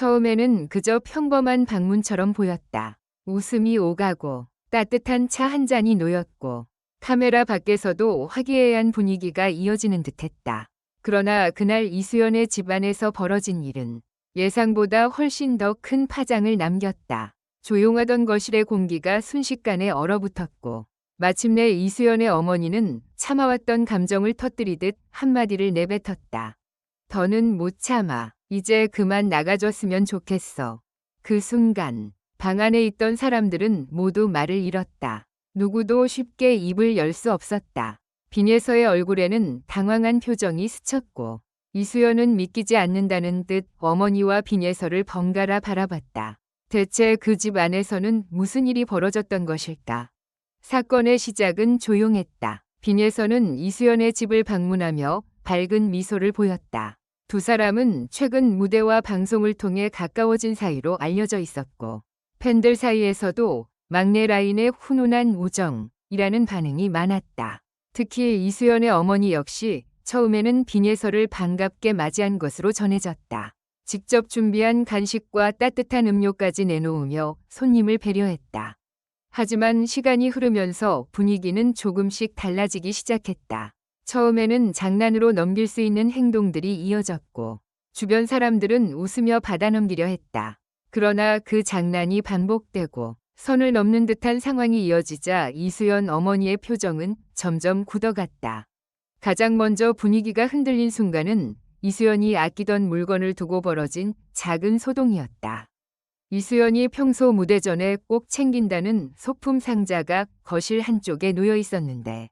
처음에는 그저 평범한 방문처럼 보였다. 웃음이 오가고 따뜻한 차 한 잔이 놓였고 카메라 밖에서도 화기애애한 분위기가 이어지는 듯했다. 그러나 그날 이수연의 집안에서 벌어진 일은 예상보다 훨씬 더 큰 파장을 남겼다. 조용하던 거실의 공기가 순식간에 얼어붙었고 마침내 이수연의 어머니는 참아왔던 감정을 터뜨리듯 한마디를 내뱉었다. 더는 못 참아. 이제 그만 나가줬으면 좋겠어. 그 순간 방 안에 있던 사람들은 모두 말을 잃었다. 누구도 쉽게 입을 열 수 없었다. 빈예서의 얼굴에는 당황한 표정이 스쳤고 이수연은 믿기지 않는다는 듯 어머니와 빈예서를 번갈아 바라봤다. 대체 그 집 안에서는 무슨 일이 벌어졌던 것일까? 사건의 시작은 조용했다. 빈예서는 이수연의 집을 방문하며 밝은 미소를 보였다. 두 사람은 최근 무대와 방송을 통해 가까워진 사이로 알려져 있었고 팬들 사이에서도 막내 라인의 훈훈한 우정이라는 반응이 많았다. 특히 이수연의 어머니 역시 처음에는 빈예서를 반갑게 맞이한 것으로 전해졌다. 직접 준비한 간식과 따뜻한 음료까지 내놓으며 손님을 배려했다. 하지만 시간이 흐르면서 분위기는 조금씩 달라지기 시작했다. 처음에는 장난으로 넘길 수 있는 행동들이 이어졌고 주변 사람들은 웃으며 받아넘기려 했다. 그러나 그 장난이 반복되고 선을 넘는 듯한 상황이 이어지자 이수연 어머니의 표정은 점점 굳어갔다. 가장 먼저 분위기가 흔들린 순간은 이수연이 아끼던 물건을 두고 벌어진 작은 소동이었다. 이수연이 평소 무대 전에 꼭 챙긴다는 소품 상자가 거실 한쪽에 놓여 있었는데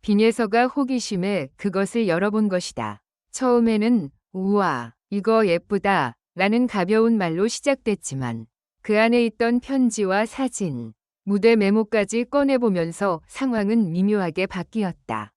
빈예서가 호기심에 그것을 열어본 것이다. 처음에는 우와, 이거 예쁘다 라는 가벼운 말로 시작됐지만 그 안에 있던 편지와 사진, 무대 메모까지 꺼내보면서 상황은 미묘하게 바뀌었다.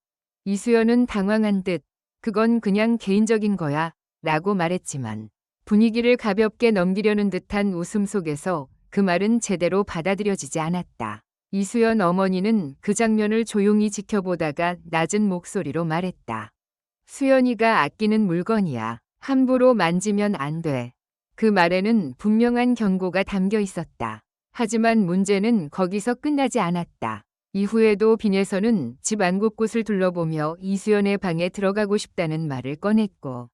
이수연은 당황한 듯 그건 그냥 개인적인 거야 라고 말했지만 분위기를 가볍게 넘기려는 듯한 웃음 속에서 그 말은 제대로 받아들여지지 않았다. 이수연 어머니는 그 장면을 조용히 지켜보다가 낮은 목소리로 말했다. 수연이가 아끼는 물건이야. 함부로 만지면 안 돼. 그 말에는 분명한 경고가 담겨 있었다. 하지만 문제는 거기서 끝나지 않았다. 이후에도 빈예서는 집 안 곳곳을 둘러보며 이수연의 방에 들어가고 싶다는 말을 꺼냈고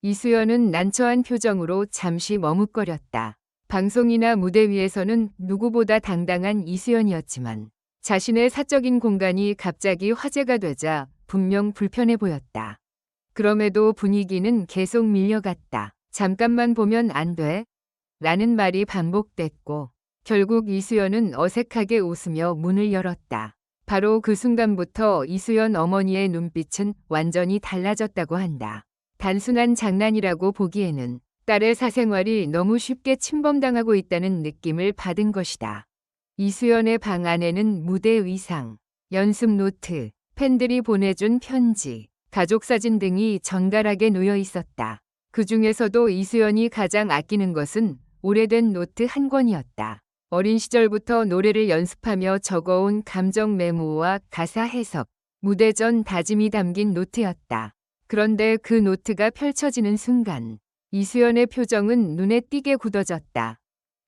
이수연은 난처한 표정으로 잠시 머뭇거렸다. 방송이나 무대 위에서는 누구보다 당당한 이수연이었지만 자신의 사적인 공간이 갑자기 화제가 되자 분명 불편해 보였다. 그럼에도 분위기는 계속 밀려갔다. 잠깐만 보면 안 돼? 라는 말이 반복됐고 결국 이수연은 어색하게 웃으며 문을 열었다. 바로 그 순간부터 이수연 어머니의 눈빛은 완전히 달라졌다고 한다. 단순한 장난이라고 보기에는 딸의 사생활이 너무 쉽게 침범당하고 있다는 느낌을 받은 것이다. 이수연의 방 안에는 무대 의상, 연습 노트, 팬들이 보내준 편지, 가족 사진 등이 정갈하게 놓여 있었다. 그 중에서도 이수연이 가장 아끼는 것은 오래된 노트 한 권이었다. 어린 시절부터 노래를 연습하며 적어온 감정 메모와 가사 해석, 무대 전 다짐이 담긴 노트였다. 그런데 그 노트가 펼쳐지는 순간 이수연의 표정은 눈에 띄게 굳어졌다.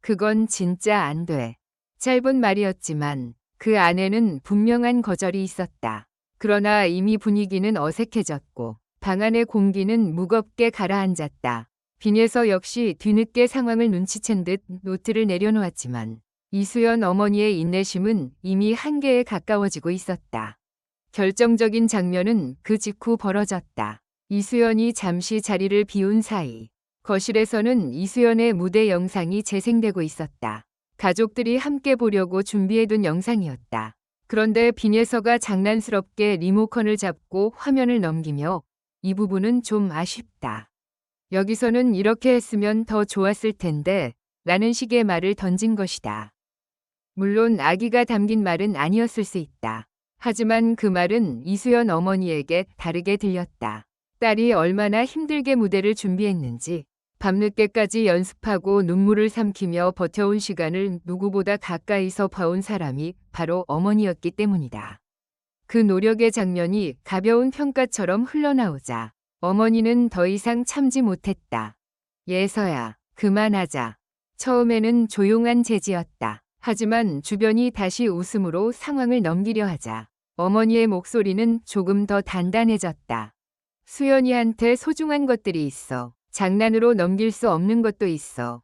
그건 진짜 안 돼. 짧은 말이었지만 그 안에는 분명한 거절이 있었다. 그러나 이미 분위기는 어색해졌고 방 안의 공기는 무겁게 가라앉았다. 빈예서 역시 뒤늦게 상황을 눈치챈 듯 노트를 내려놓았지만 이수연 어머니의 인내심은 이미 한계에 가까워지고 있었다. 결정적인 장면은 그 직후 벌어졌다. 이수연이 잠시 자리를 비운 사이 거실에서는 이수연의 무대 영상이 재생되고 있었다. 가족들이 함께 보려고 준비해둔 영상이었다. 그런데 빈예서가 장난스럽게 리모컨을 잡고 화면을 넘기며 이 부분은 좀 아쉽다. 여기서는 이렇게 했으면 더 좋았을 텐데 라는 식의 말을 던진 것이다. 물론 악의가 담긴 말은 아니었을 수 있다. 하지만 그 말은 이수연 어머니에게 다르게 들렸다. 딸이 얼마나 힘들게 무대를 준비했는지 밤늦게까지 연습하고 눈물을 삼키며 버텨온 시간을 누구보다 가까이서 봐온 사람이 바로 어머니였기 때문이다. 그 노력의 장면이 가벼운 평가처럼 흘러나오자 어머니는 더 이상 참지 못했다. 예서야, 그만하자. 처음에는 조용한 제지였다. 하지만 주변이 다시 웃음으로 상황을 넘기려 하자 어머니의 목소리는 조금 더 단단해졌다. 수연이한테 소중한 것들이 있어. 장난으로 넘길 수 없는 것도 있어.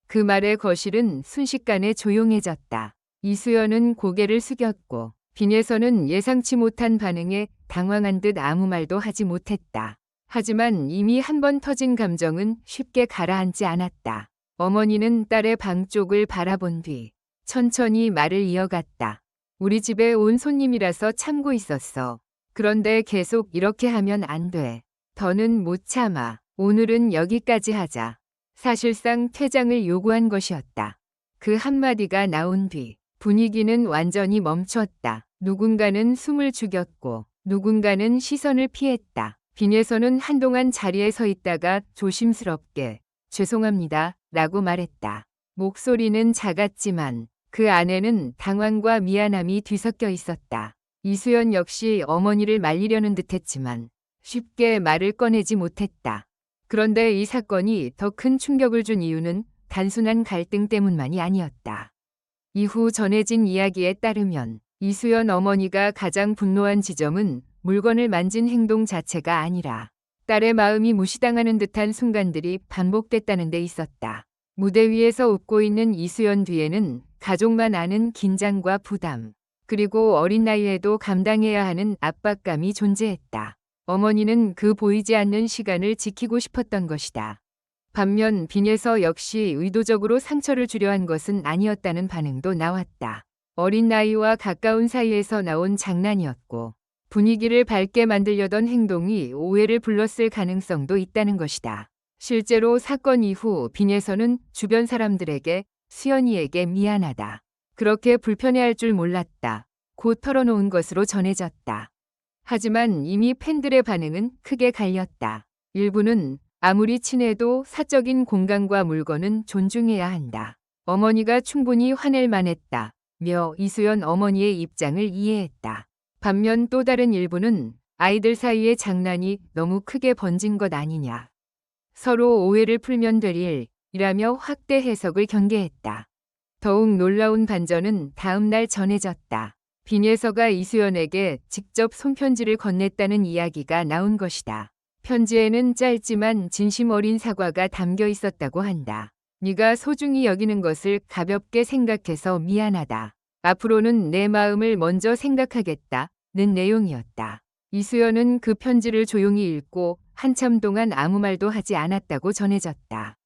그 말에 거실은 순식간에 조용해졌다. 이수연은 고개를 숙였고 빈에서는 예상치 못한 반응에 당황한 듯 아무 말도 하지 못했다. 하지만 이미 한 번 터진 감정은 쉽게 가라앉지 않았다. 어머니는 딸의 방 쪽을 바라본 뒤 천천히 말을 이어갔다. 우리 집에 온 손님이라서 참고 있었어. 그런데 계속 이렇게 하면 안 돼. 더는 못 참아. 오늘은 여기까지 하자. 사실상 퇴장을 요구한 것이었다. 그 한마디가 나온 뒤 분위기는 완전히 멈췄다. 누군가는 숨을 죽였고 누군가는 시선을 피했다. 빈에서는 한동안 자리에 서 있다가 조심스럽게 죄송합니다 라고 말했다. 목소리는 작았지만 그 안에는 당황과 미안함이 뒤섞여 있었다. 이수연 역시 어머니를 말리려는 듯했지만 쉽게 말을 꺼내지 못했다. 그런데 이 사건이 더 큰 충격을 준 이유는 단순한 갈등 때문만이 아니었다. 이후 전해진 이야기에 따르면 이수연 어머니가 가장 분노한 지점은 물건을 만진 행동 자체가 아니라 딸의 마음이 무시당하는 듯한 순간들이 반복됐다는 데 있었다. 무대 위에서 웃고 있는 이수연 뒤에는 가족만 아는 긴장과 부담, 그리고 어린 나이에도 감당해야 하는 압박감이 존재했다. 어머니는 그 보이지 않는 시간을 지키고 싶었던 것이다. 반면 빈에서 역시 의도적으로 상처를 주려 한 것은 아니었다는 반응도 나왔다. 어린 나이와 가까운 사이에서 나온 장난이었고 분위기를 밝게 만들려던 행동이 오해를 불렀을 가능성도 있다는 것이다. 실제로 사건 이후 빈에서는 주변 사람들에게 수연이에게 미안하다. 그렇게 불편해할 줄 몰랐다. 곧 털어놓은 것으로 전해졌다. 하지만 이미 팬들의 반응은 크게 갈렸다. 일부는 아무리 친해도 사적인 공간과 물건은 존중해야 한다. 어머니가 충분히 화낼 만했다. 며 이수연 어머니의 입장을 이해했다. 반면 또 다른 일부는 아이들 사이의 장난이 너무 크게 번진 것 아니냐. 서로 오해를 풀면 될 일이라며 확대 해석을 경계했다. 더욱 놀라운 반전은 다음 날 전해졌다. 빈예서가 이수연에게 직접 손편지를 건넸다는 이야기가 나온 것이다. 편지에는 짧지만 진심 어린 사과가 담겨 있었다고 한다. 네가 소중히 여기는 것을 가볍게 생각해서 미안하다. 앞으로는 내 마음을 먼저 생각하겠다는 내용이었다. 이수연은 그 편지를 조용히 읽고 한참 동안 아무 말도 하지 않았다고 전해졌다.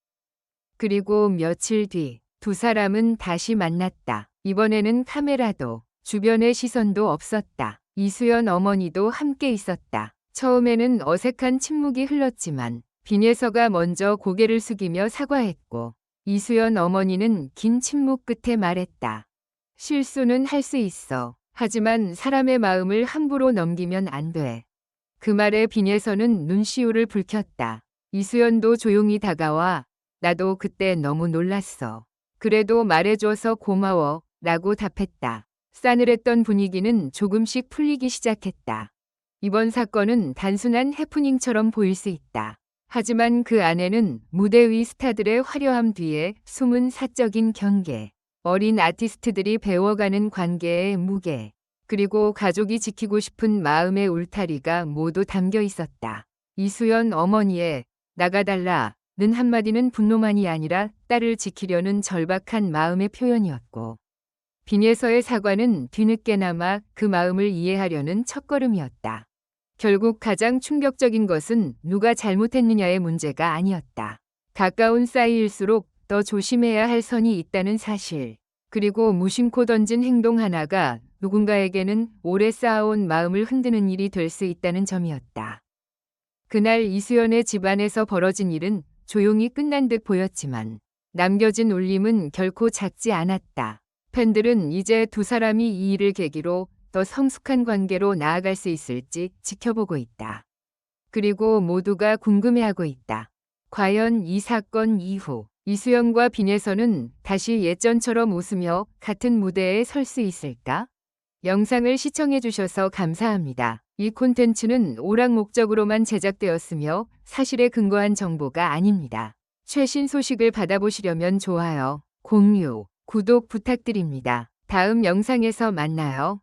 그리고 며칠 뒤 두 사람은 다시 만났다. 이번에는 카메라도 주변의 시선도 없었다. 이수연 어머니도 함께 있었다. 처음에는 어색한 침묵이 흘렀지만 빈예서가 먼저 고개를 숙이며 사과했고 이수연 어머니는 긴 침묵 끝에 말했다. 실수는 할 수 있어. 하지만 사람의 마음을 함부로 넘기면 안 돼. 그 말에 빈예서는 눈시울을 붉혔다. 이수연도 조용히 다가와 나도 그때 너무 놀랐어. 그래도 말해줘서 고마워 라고 답했다. 싸늘했던 분위기는 조금씩 풀리기 시작했다. 이번 사건은 단순한 해프닝처럼 보일 수 있다. 하지만 그 안에는 무대 위 스타들의 화려함 뒤에 숨은 사적인 경계, 어린 아티스트들이 배워가는 관계의 무게, 그리고 가족이 지키고 싶은 마음의 울타리가 모두 담겨 있었다. 이수연 어머니의 나가달라 는 한마디는 분노만이 아니라 딸을 지키려는 절박한 마음의 표현이었고 빈예서의 사과는 뒤늦게나마 그 마음을 이해하려는 첫걸음이었다. 결국 가장 충격적인 것은 누가 잘못했느냐의 문제가 아니었다. 가까운 사이일수록 더 조심해야 할 선이 있다는 사실, 그리고 무심코 던진 행동 하나가 누군가에게는 오래 쌓아온 마음을 흔드는 일이 될 수 있다는 점이었다. 그날 이수연의 집안에서 벌어진 일은 조용히 끝난 듯 보였지만 남겨진 울림은 결코 작지 않았다. 팬들은 이제 두 사람이 이 일을 계기로 더 성숙한 관계로 나아갈 수 있을지 지켜보고 있다. 그리고 모두가 궁금해하고 있다. 과연 이 사건 이후 이수연과 빈에서는 다시 예전처럼 웃으며 같은 무대에 설 수 있을까? 영상을 시청해주셔서 감사합니다. 이 콘텐츠는 오락 목적으로만 제작되었으며 사실에 근거한 정보가 아닙니다. 최신 소식을 받아보시려면 좋아요, 공유, 구독 부탁드립니다. 다음 영상에서 만나요.